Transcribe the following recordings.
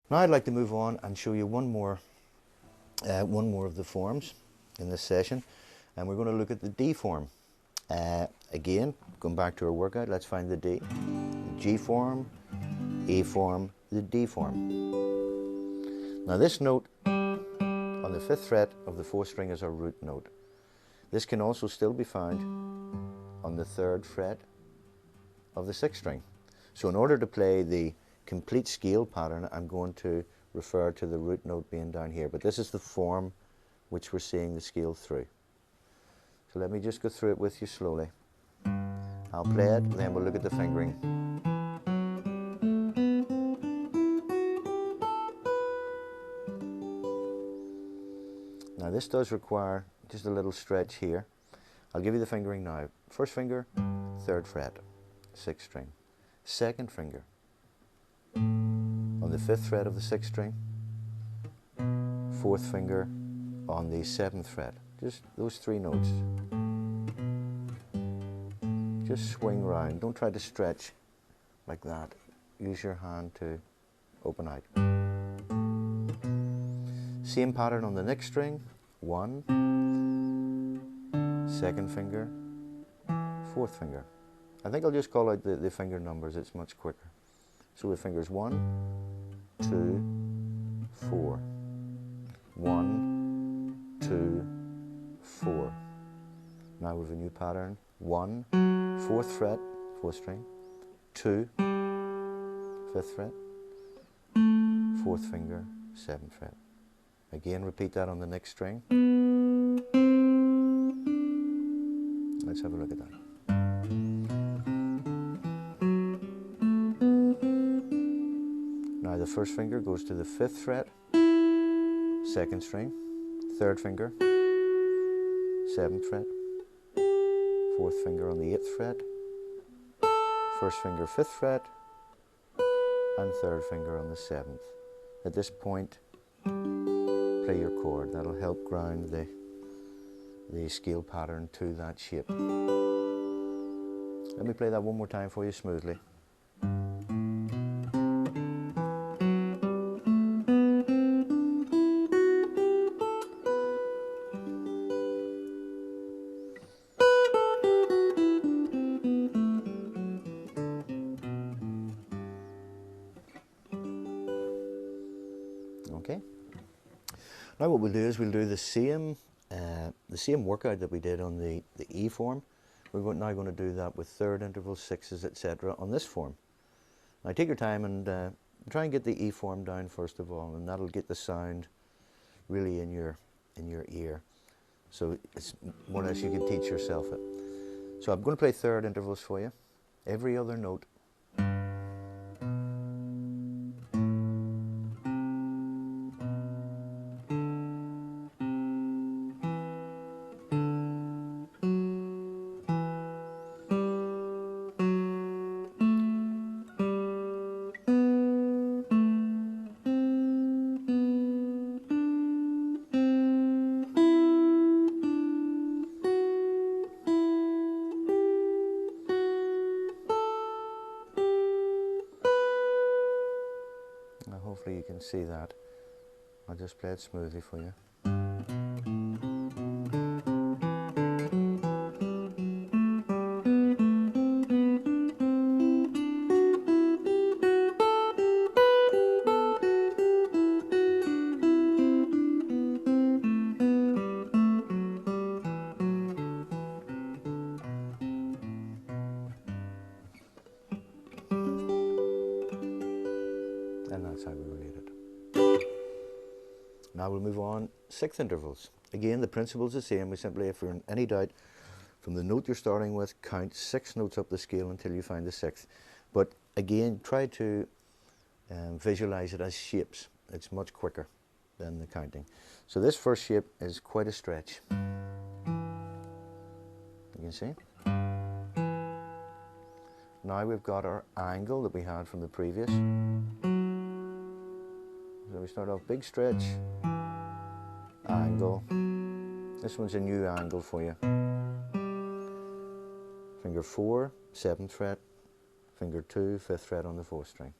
Now I'd like to move on and show you one more of the forms in this session, and we're going to look at the D form. Again, going back to our workout, let's find the D. The G form, A form, the D form. Now this note on the 5th fret of the 4th string is our root note. This can also still be found on the 3rd fret of the 6th string. So in order to play the complete scale pattern, I'm going to refer to the root note being down here, but this is the form which we're seeing the scale through. So let me just go through it with you slowly. I'll play it, then we'll look at the fingering. Now this does require just a little stretch here. I'll give you the fingering now. First finger, 3rd fret, 6th string. 2nd finger on the 5th fret of the 6th string. 4th finger on the 7th fret. Just those 3 notes. Just swing round. Don't try to stretch like that. Use your hand to open out. Same pattern on the next string. 1, 2nd finger, 4th finger. I think I'll just call out the finger numbers, it's much quicker. So with fingers 1, 2, 4. 1, 2, 4. Now we have a new pattern. 1, 4th fret, 4th string. 2, 5th fret. 4th finger, 7th fret. Again, repeat that on the next string. Let's have a look at that. Now the first finger goes to the 5th fret, 2nd string, 3rd finger, 7th fret, 4th finger on the 8th fret, 1st finger 5th fret, and 3rd finger on the 7th. At this point, play your chord. That'll help ground the scale pattern to that shape. Let me play that one more time for you smoothly. Okay. Now what we'll do is we'll do the same workout that we did on the E form. We're now going to do that with 3rd intervals, 6s, etc. on this form. Now take your time and try and get the E form down first of all, and that'll get the sound really in your ear. So it's more or less you can teach yourself it. So I'm going to play 3rd intervals for you. Every other note. Hopefully you can see that. I'll just play it smoothly for you. And that's how we relate it. Now we'll move on, 6th intervals. Again, the principle is the same. We simply, if you're in any doubt, from the note you're starting with, count 6 notes up the scale until you find the 6th. But again, try to visualize it as shapes. It's much quicker than the counting. So this first shape is quite a stretch. You can see. Now we've got our angle that we had from the previous. So we start off big stretch, angle. This one's a new angle for you. Finger 4, 7th fret, finger 2, 5th fret on the 4th string.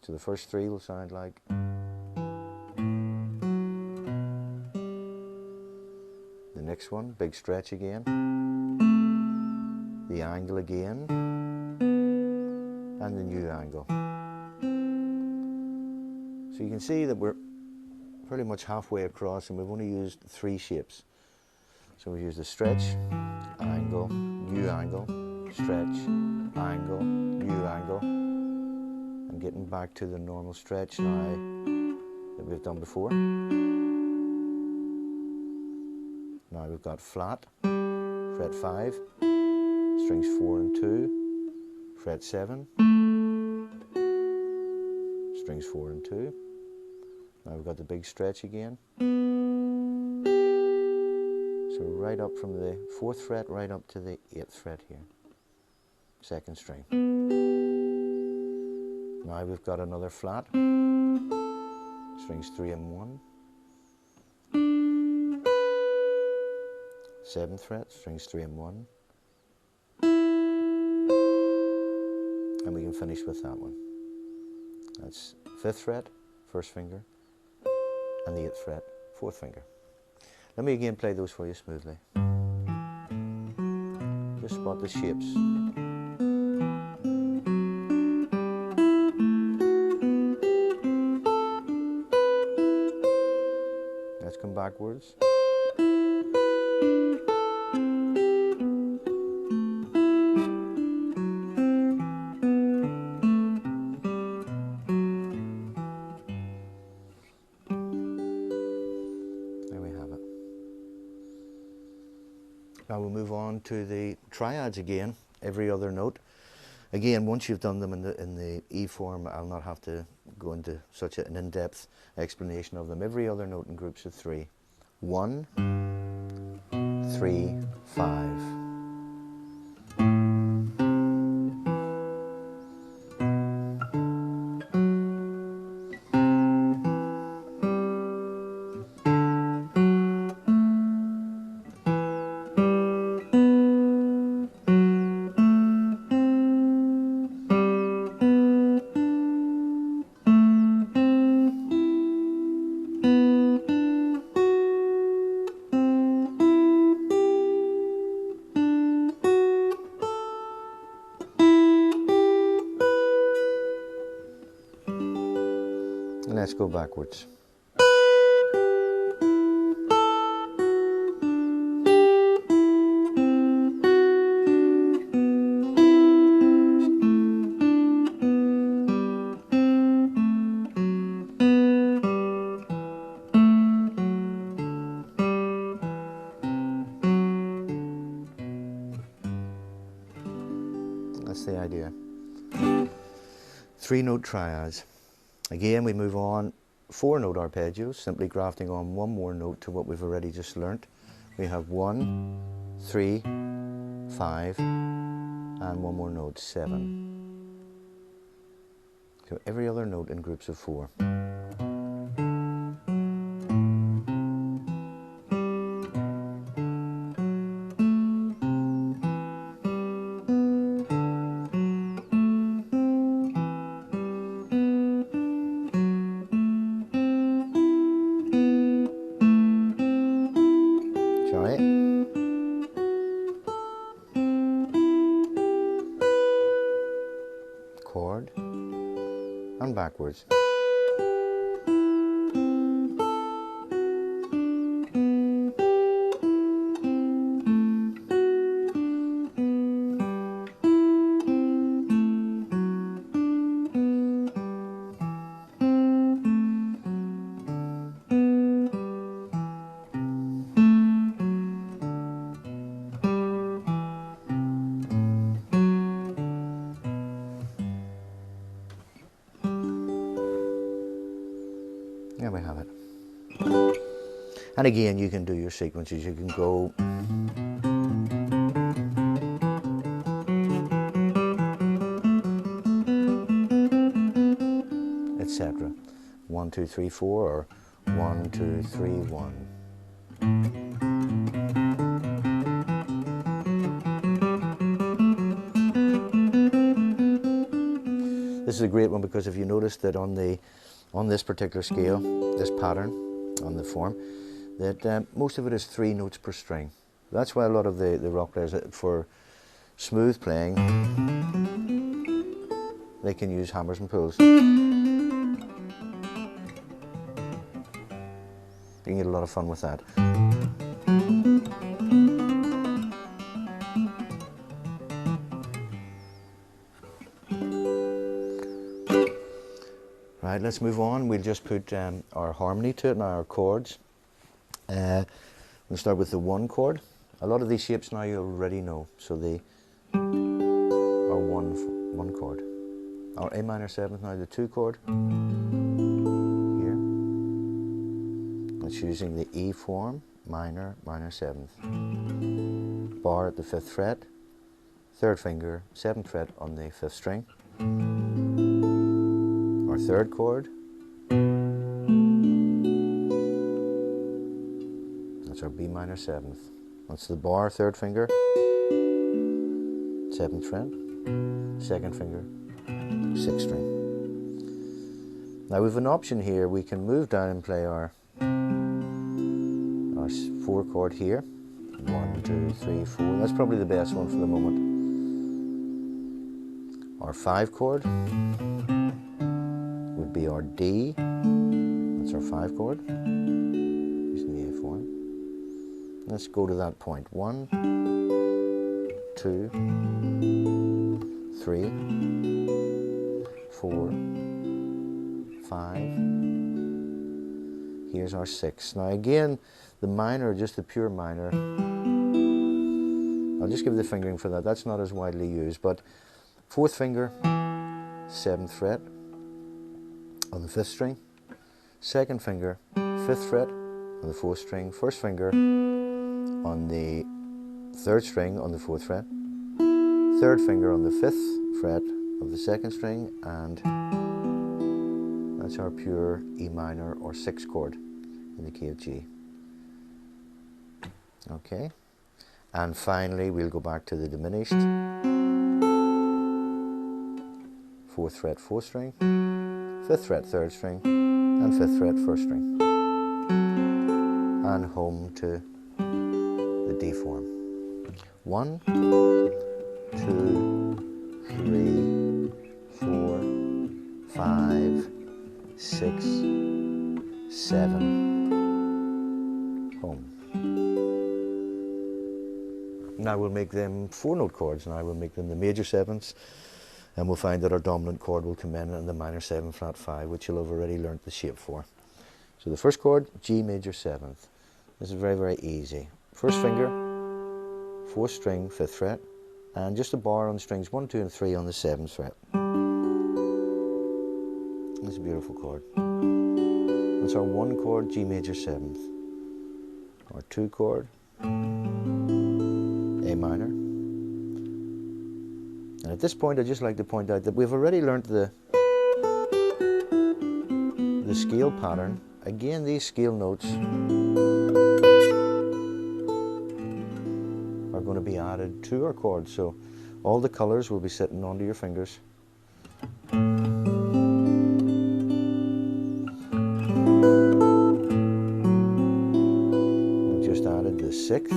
So the first three will sound like. The next one, big stretch again. The angle again. And the new angle. So you can see that we're pretty much halfway across and we've only used 3 shapes. So we use the stretch, angle, new angle, stretch, angle, new angle. I'm getting back to the normal stretch now that we've done before. Now we've got flat, fret 5, strings 4 and 2, fret 7, strings 4 and 2. Now we've got the big stretch again. So right up from the 4th fret right up to the 8th fret here, 2nd string. Now we've got another flat, strings 3 and 1, 7th fret, strings 3 and 1, and we can finish with that one. That's 5th fret, 1st finger, and the 8th fret, 4th finger. Let me again play those for you smoothly. Just spot the shapes. Let's come backwards. Now we'll move on to the triads again, every other note. Again, once you've done them in the E form, I'll not have to go into such an in-depth explanation of them. Every other note in groups of 3. 1, 3, 5. And let's go backwards. That's the idea. 3-note triads. Again, we move on 4-note arpeggios, simply grafting on one more note to what we've already just learnt. We have 1, 3, 5, and one more note, 7. So every other note in groups of 4. Chord and backwards. There we have it. And again, you can do your sequences. You can go etc. 1, 2, 3, 4, or 1, 2, 3, 1. This is a great one because if you notice that on this particular scale, this pattern on the form, that most of it is 3 notes per string. That's why a lot of the rock players, for smooth playing, they can use hammers and pulls. You can get a lot of fun with that. Right, let's move on. We'll just put our harmony to it now, our chords. We'll start with the 1 chord. A lot of these shapes now you already know, so they are one chord. Our A minor 7th now, the 2 chord here. It's using the E form, minor, minor 7th. Bar at the 5th fret, 3rd finger, 7th fret on the 5th string. Our 3rd chord, that's our B minor 7th. That's the bar, 3rd finger, 7th fret, 2nd finger, 6th string. Now we have an option here. We can move down and play our 4 chord here. 1, 2, 3, 4. That's probably the best one for the moment. Our 5 chord would be our D. That's our 5 chord, using the A form. Let's go to that point. 1, 2, 3, 4, 5. Here's our 6. Now again, the minor, just the pure minor, I'll just give the fingering for that. That's not as widely used, but 4th finger, 7th fret on the 5th string, 2nd finger, 5th fret on the 4th string, 1st finger on the 3rd string on the 4th fret, 3rd finger on the 5th fret of the 2nd string, and that's our pure E minor or 6 chord in the key of G. Okay, and finally we'll go back to the diminished 4th fret 4th string, 5th fret 3rd string, and 5th fret 1st string, and home to the D form. 1, 2, 3, 4, 5, 6, 7, home. Now we'll make them 4-note chords. Now we'll make them the major 7ths, and we'll find that our dominant chord will come in the minor 7 flat 5, which you'll have already learnt the shape for. So the first chord, G major 7th. This is very, very easy. 1st finger, 4th string, 5th fret, and just a bar on the strings 1, 2, and 3 on the 7th fret. It's a beautiful chord. That's our 1 chord, G major 7th. Our 2 chord, A minor. And at this point, I'd just like to point out that we've already learnt the scale pattern. Again, these scale notes are going to be added to our chords, so all the colours will be sitting onto your fingers. We've just added the 6th.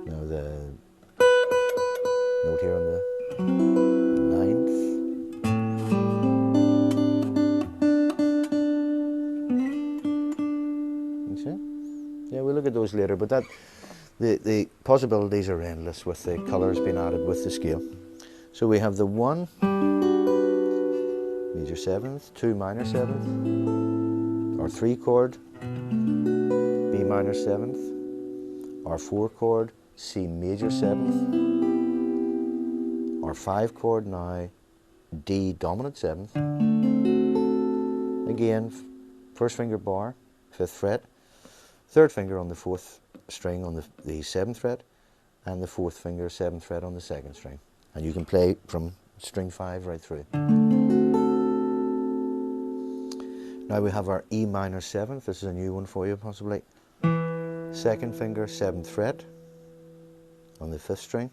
Now the note here on the 9th. Yeah, we'll look at those later, but the possibilities are endless with the colours being added with the scale. So we have the 1 major 7th, 2 minor 7th, our 3 chord, B minor 7th, our 4 chord, C major 7th, our 5 chord now, D dominant 7th, again, 1st finger bar, 5th fret, 3rd finger on the 4th string on the 7th fret, and the 4th finger, 7th fret on the 2nd string. And you can play from string 5 right through. Now we have our E minor 7th. This is a new one for you possibly. 2nd finger, 7th fret on the 5th string,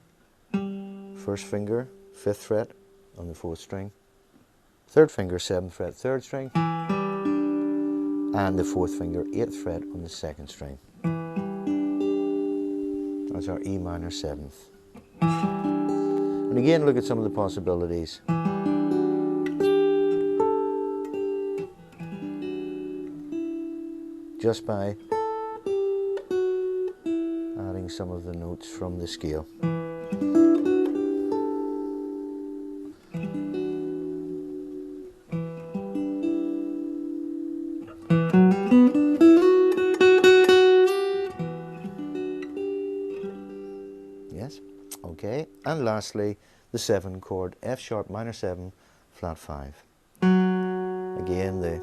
1st finger, 5th fret on the 4th string, 3rd finger 7th fret 3rd string, and the 4th finger 8th fret on the 2nd string. That's our E minor 7th. And again, look at some of the possibilities. Just by adding some of the notes from the scale. Yes, okay. And lastly, the 7 chord, F sharp minor 7, flat 5. Again, the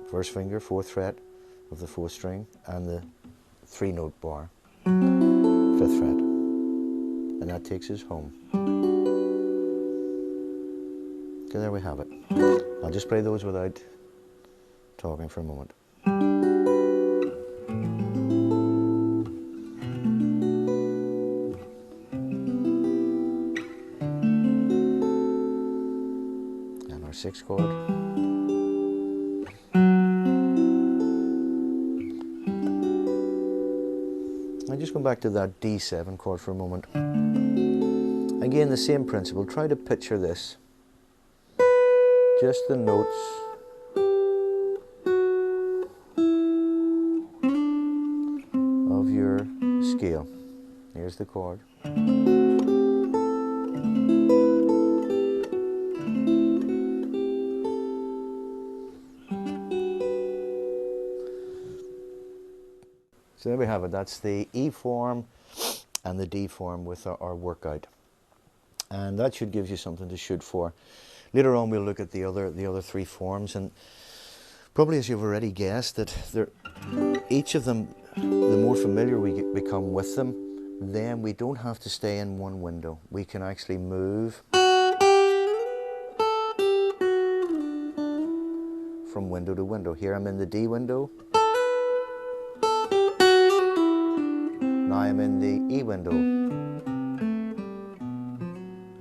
1st finger, 4th fret of the 4th string, and the 3-note bar, 5th fret. And that takes us home. Okay, there we have it. I'll just play those without talking for a moment. And our 6th chord. I'll just go back to that D7 chord for a moment. Again, the same principle. Try to picture this. Just the notes of your scale. Here's the chord. So there we have it. That's the E form and the D form with our workout. And that should give you something to shoot for. Later on we'll look at the other 3 forms, and probably as you've already guessed that each of them, the more familiar we become with them, then we don't have to stay in one window. We can actually move from window to window. Here I'm in the D window. Now I'm in the E window.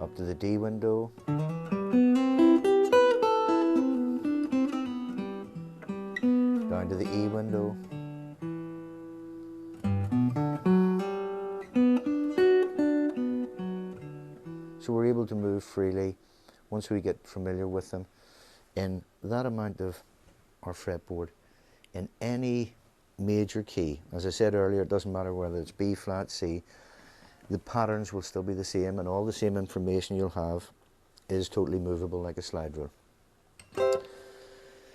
Up to the D window. Down to the E window. So we're able to move freely once we get familiar with them in that amount of our fretboard in any major key. As I said earlier, it doesn't matter whether it's B flat, C, the patterns will still be the same, and all the same information you'll have is totally movable like a slide rule.